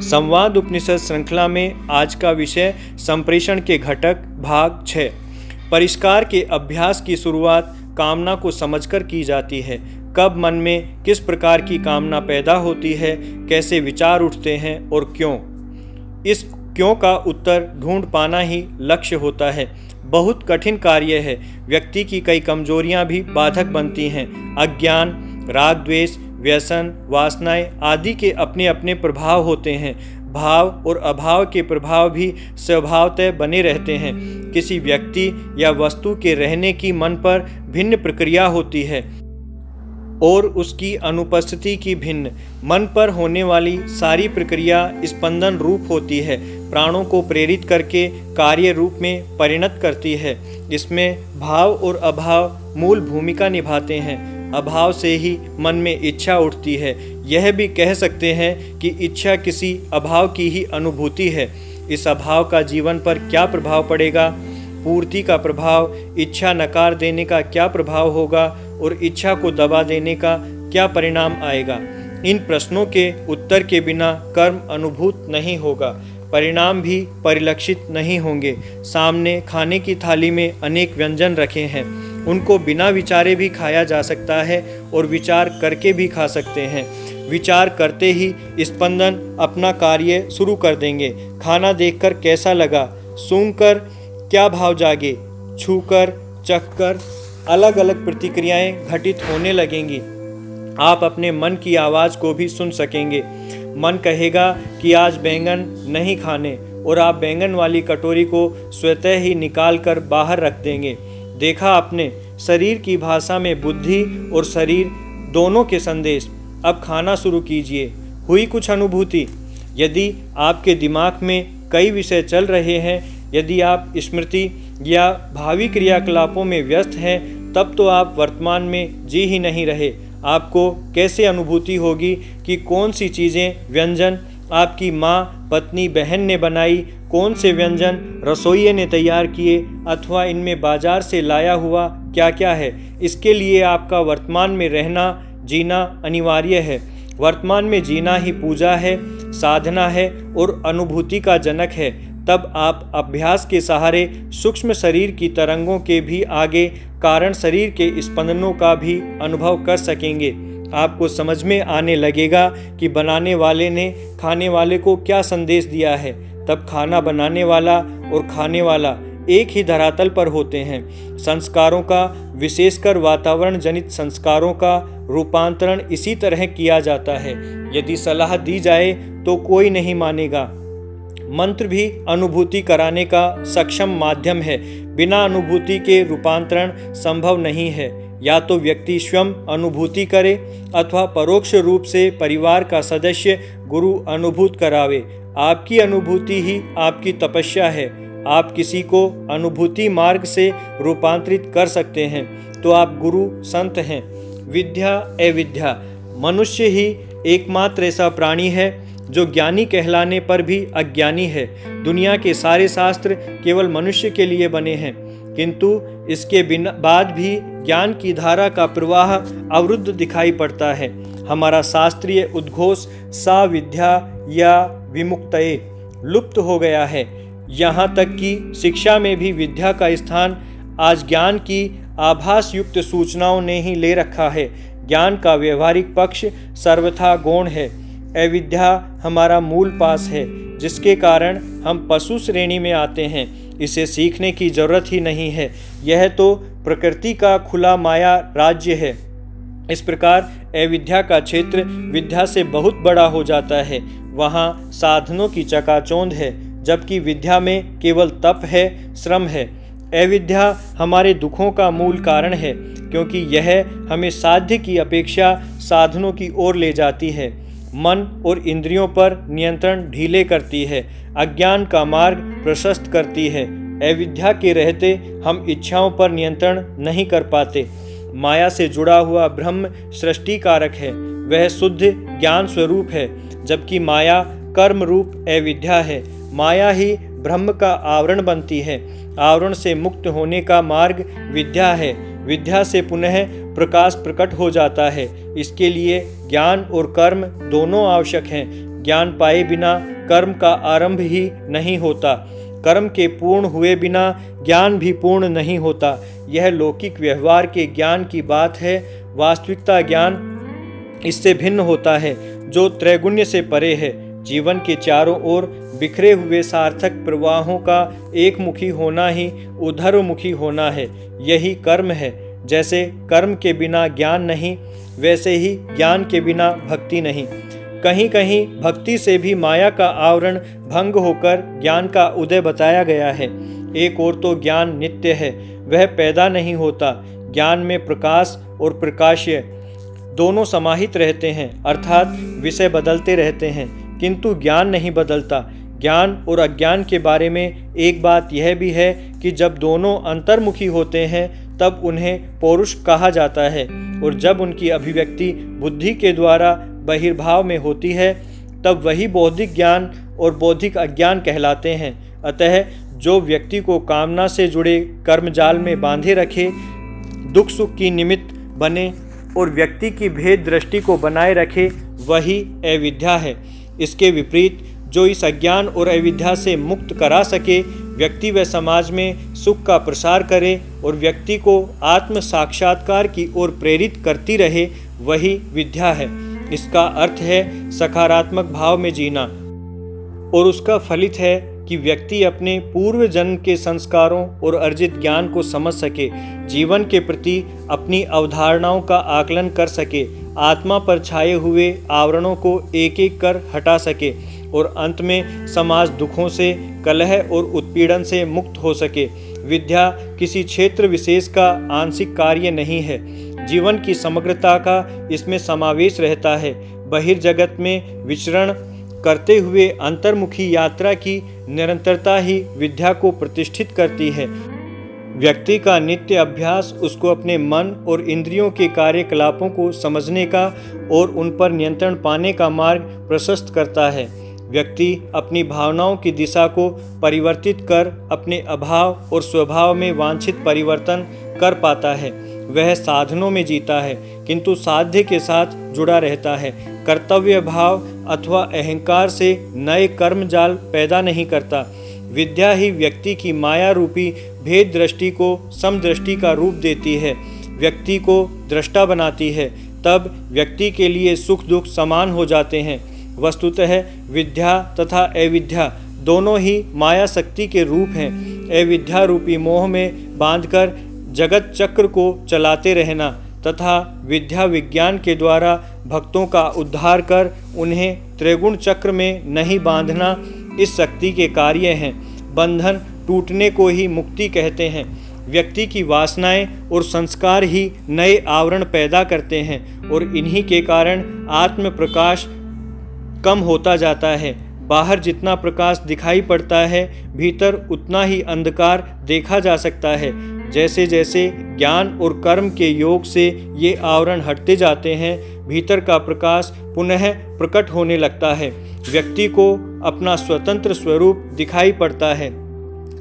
संवाद उपनिषद श्रृंखला में आज का विषय संप्रेषण के घटक भाग 6। परिष्कार के अभ्यास की शुरुआत कामना को समझकर की जाती है। कब मन में किस प्रकार की कामना पैदा होती है, कैसे विचार उठते हैं और क्यों। इस क्यों का उत्तर ढूंढ पाना ही लक्ष्य होता है। बहुत कठिन कार्य है। व्यक्ति की कई कमजोरियां भी बाधक बनती हैं। अज्ञान, राग, द्वेष, व्यसन, वासनाएं आदि के अपने अपने प्रभाव होते हैं। भाव और अभाव के प्रभाव भी स्वभावतः बने रहते हैं। किसी व्यक्ति या वस्तु के रहने की मन पर भिन्न प्रक्रिया होती है और उसकी अनुपस्थिति की भिन्न। मन पर होने वाली सारी प्रक्रिया स्पंदन रूप होती है, प्राणों को प्रेरित करके कार्य रूप में परिणत करती है। इसमें भाव और अभाव मूल भूमिका निभाते हैं। अभाव से ही मन में इच्छा उठती है। यह भी कह सकते हैं कि इच्छा किसी अभाव की ही अनुभूति है। इस अभाव का जीवन पर क्या प्रभाव पड़ेगा, पूर्ति का प्रभाव, इच्छा नकार देने का क्या प्रभाव होगा और इच्छा को दबा देने का क्या परिणाम आएगा। इन प्रश्नों के उत्तर के बिना कर्म अनुभूत नहीं होगा, परिणाम भी परिलक्षित नहीं होंगे। सामने खाने की थाली में अनेक व्यंजन रखे हैं, उनको बिना विचारे भी खाया जा सकता है और विचार करके भी खा सकते हैं। विचार करते ही स्पंदन अपना कार्य शुरू कर देंगे। खाना देखकर कैसा लगा, सूंघकर क्या भाव जागे, छूकर, चखकर अलग अलग प्रतिक्रियाएं घटित होने लगेंगी। आप अपने मन की आवाज़ को भी सुन सकेंगे। मन कहेगा कि आज बैंगन नहीं खाने और आप बैंगन वाली कटोरी को स्वतः ही निकाल कर बाहर रख देंगे। देखा आपने, शरीर की भाषा में बुद्धि और शरीर दोनों के संदेश। अब खाना शुरू कीजिए। हुई कुछ अनुभूति। यदि आपके दिमाग में कई विषय चल रहे हैं, यदि आप स्मृति या भावी क्रियाकलापों में व्यस्त हैं, तब तो आप वर्तमान में जी ही नहीं रहे। आपको कैसे अनुभूति होगी कि कौन सी चीज़ें, व्यंजन आपकी माँ, पत्नी, बहन ने बनाई, कौन से व्यंजन रसोइये ने तैयार किए अथवा इनमें बाजार से लाया हुआ क्या क्या है। इसके लिए आपका वर्तमान में रहना, जीना अनिवार्य है। वर्तमान में जीना ही पूजा है, साधना है और अनुभूति का जनक है। तब आप अभ्यास के सहारे सूक्ष्म शरीर की तरंगों के भी आगे कारण शरीर के स्पंदनों का भी अनुभव कर सकेंगे। आपको समझ में आने लगेगा कि बनाने वाले ने खाने वाले को क्या संदेश दिया है। तब खाना बनाने वाला और खाने वाला एक ही धरातल पर होते हैं। संस्कारों का, विशेषकर वातावरण जनित संस्कारों का रूपांतरण इसी तरह किया जाता है। यदि सलाह दी जाए तो कोई नहीं मानेगा। मंत्र भी अनुभूति कराने का सक्षम माध्यम है। बिना अनुभूति के रूपांतरण संभव नहीं है। या तो व्यक्ति स्वयं अनुभूति करे अथवा परोक्ष रूप से परिवार का सदस्य गुरु अनुभूत करावे। आपकी अनुभूति ही आपकी तपस्या है। आप किसी को अनुभूति मार्ग से रूपांतरित कर सकते हैं तो आप गुरु संत हैं। विद्या अविद्या, मनुष्य ही एकमात्र ऐसा प्राणी है जो ज्ञानी कहलाने पर भी अज्ञानी है। दुनिया के सारे शास्त्र केवल मनुष्य के लिए बने हैं, किंतु इसके बाद भी ज्ञान की धारा का प्रवाह अवरुद्ध दिखाई पड़ता है। हमारा शास्त्रीय उद्घोष सा विद्या या विमुक्तये लुप्त हो गया है। यहाँ तक कि शिक्षा में भी विद्या का स्थान आज ज्ञान की आभास युक्त सूचनाओं ने ही ले रखा है। ज्ञान का व्यवहारिक पक्ष सर्वथा गौण है। अविद्या हमारा मूल पास है, जिसके कारण हम पशु श्रेणी में आते हैं। इसे सीखने की जरूरत ही नहीं है। यह तो प्रकृति का खुला माया राज्य है। इस प्रकार अविद्या का क्षेत्र विद्या से बहुत बड़ा हो जाता है। वहाँ साधनों की चकाचौंध है, जबकि विद्या में केवल तप है, श्रम है। अविद्या हमारे दुखों का मूल कारण है, क्योंकि यह हमें साध्य की अपेक्षा साधनों की ओर ले जाती है। मन और इंद्रियों पर नियंत्रण ढीले करती है, अज्ञान का मार्ग प्रशस्त करती है। अविद्या के रहते हम इच्छाओं पर नियंत्रण नहीं कर पाते। माया से जुड़ा हुआ ब्रह्म सृष्टि कारक है, वह शुद्ध ज्ञान स्वरूप है, जबकि माया कर्म रूप अविद्या है। माया ही ब्रह्म का आवरण बनती है। आवरण से मुक्त होने का मार्ग विद्या है। विद्या से पुनः प्रकाश प्रकट हो जाता है। इसके लिए ज्ञान और कर्म दोनों आवश्यक हैं। ज्ञान पाए बिना कर्म का आरंभ ही नहीं होता। कर्म के पूर्ण हुए बिना ज्ञान भी पूर्ण नहीं होता। यह लौकिक व्यवहार के ज्ञान की बात है। वास्तविकता ज्ञान इससे भिन्न होता है, जो त्रैगुण्य से परे है। जीवन के चारों ओर बिखरे हुए सार्थक प्रवाहों का एकमुखी होना ही ऊर्ध्वमुखी होना है। यही कर्म है। जैसे कर्म के बिना ज्ञान नहीं, वैसे ही ज्ञान के बिना भक्ति नहीं। कहीं कहीं भक्ति से भी माया का आवरण भंग होकर ज्ञान का उदय बताया गया है। एक और तो ज्ञान नित्य है, वह पैदा नहीं होता। ज्ञान में प्रकाश और प्रकाश्य दोनों समाहित रहते हैं, अर्थात विषय बदलते रहते हैं, किंतु ज्ञान नहीं बदलता। ज्ञान और अज्ञान के बारे में एक बात यह भी है कि जब दोनों अंतर्मुखी होते हैं तब उन्हें पौरुष कहा जाता है, और जब उनकी अभिव्यक्ति बुद्धि के द्वारा बहिर्भाव में होती है तब वही बौद्धिक ज्ञान और बौद्धिक अज्ञान कहलाते हैं। अतः जो व्यक्ति को कामना से जुड़े कर्मजाल में बांधे रखे, दुख सुख की निमित्त बने और व्यक्ति की भेद दृष्टि को बनाए रखे, वही अविद्या है। इसके विपरीत जो इस अज्ञान और अविद्या से मुक्त करा सके, व्यक्ति व समाज में सुख का प्रसार करे और व्यक्ति को आत्म साक्षात्कार की ओर प्रेरित करती रहे, वही विद्या है। इसका अर्थ है सकारात्मक भाव में जीना, और उसका फलित है कि व्यक्ति अपने पूर्व जन्म के संस्कारों और अर्जित ज्ञान को समझ सके, जीवन के प्रति अपनी अवधारणाओं का आकलन कर सके, आत्मा पर छाए हुए आवरणों को एक एक कर हटा सके और अंत में समाज दुखों से, कलह और उत्पीड़न से मुक्त हो सके। विद्या किसी क्षेत्र विशेष का आंशिक कार्य नहीं है, जीवन की समग्रता का इसमें समावेश रहता है। बहिर्जगत में विचरण करते हुए अंतर्मुखी यात्रा की निरंतरता ही विद्या को प्रतिष्ठित करती है। व्यक्ति का नित्य अभ्यास उसको अपने मन और इंद्रियों के कार्यकलापों को समझने का और उन पर नियंत्रण पाने का मार्ग प्रशस्त करता है। व्यक्ति अपनी भावनाओं की दिशा को परिवर्तित कर अपने अभाव और स्वभाव में वांछित परिवर्तन कर पाता है। वह साधनों में जीता है, किंतु साध्य के साथ जुड़ा रहता है। कर्तव्य भाव अथवा अहंकार से नए कर्मजाल पैदा नहीं करता। विद्या ही व्यक्ति की माया रूपी भेद दृष्टि को समदृष्टि का रूप देती है, व्यक्ति को दृष्टा बनाती है। तब व्यक्ति के लिए सुख दुख समान हो जाते हैं। वस्तुतः विद्या तथा अविद्या दोनों ही माया शक्ति के रूप हैं। अविद्या रूपी मोह में बांधकर जगत चक्र को चलाते रहना तथा विद्या विज्ञान के द्वारा भक्तों का उद्धार कर उन्हें त्रिगुण चक्र में नहीं बांधना इस शक्ति के कार्य हैं। बंधन टूटने को ही मुक्ति कहते हैं। व्यक्ति की वासनाएं और संस्कार ही नए आवरण पैदा करते हैं और इन्हीं के कारण आत्म प्रकाश कम होता जाता है। बाहर जितना प्रकाश दिखाई पड़ता है, भीतर उतना ही अंधकार देखा जा सकता है। जैसे जैसे ज्ञान और कर्म के योग से ये आवरण हटते जाते हैं, भीतर का प्रकाश पुनः प्रकट होने लगता है। व्यक्ति को अपना स्वतंत्र स्वरूप दिखाई पड़ता है।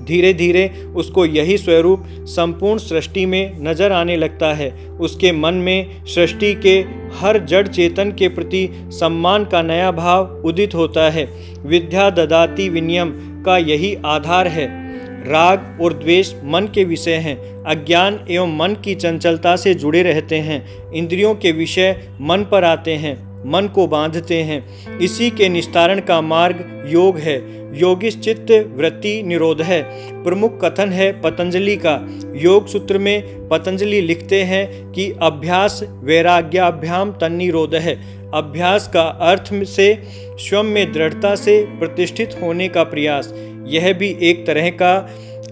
धीरे धीरे उसको यही स्वरूप संपूर्ण सृष्टि में नजर आने लगता है। उसके मन में सृष्टि के हर जड़ चेतन के प्रति सम्मान का नया भाव उदित होता है। विद्या ददाति विनयम का यही आधार है। राग और द्वेष मन के विषय हैं। अज्ञान एवं मन की चंचलता से जुड़े रहते हैं। इंद्रियों के विषय मन पर आते हैं, मन को बांधते हैं। इसी के निस्तारण का मार्ग योग है। योगिश्चित्त वृत्ति निरोध है प्रमुख कथन है पतंजलि का। योग सूत्र में पतंजलि लिखते हैं कि अभ्यास वैराग्याभ्याम तन्निरोध है। अभ्यास का अर्थ से स्वयं में दृढ़ता से प्रतिष्ठित होने का प्रयास। यह भी एक तरह का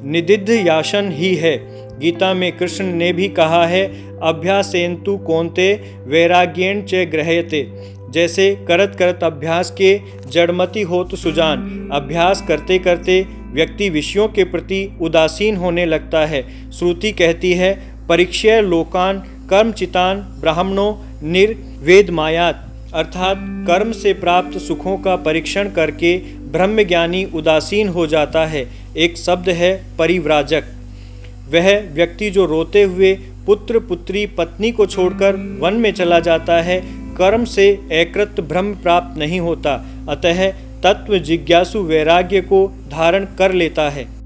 निदिध्यासन ही है। गीता में कृष्ण ने भी कहा है, अभ्यासेन्तु कौन्ते वैराग्येण च गृह्यते। जैसे करत करत अभ्यास के जड़मति हो तो सुजान। अभ्यास करते करते व्यक्ति विषयों के प्रति उदासीन होने लगता है। श्रुति कहती है, परीक्षय लोकान कर्मचितान ब्राह्मणों निर्वेद मायात। अर्थात कर्म से प्राप्त सुखों का परीक्षण करके ब्रह्मज्ञानी उदासीन हो जाता है। एक शब्द है परिव्राजक। वह व्यक्ति जो रोते हुए पुत्र पुत्री पत्नी को छोड़कर वन में चला जाता है, कर्म से एकृत ब्रह्म प्राप्त नहीं होता, अतः तत्व जिज्ञासु वैराग्य को धारण कर लेता है।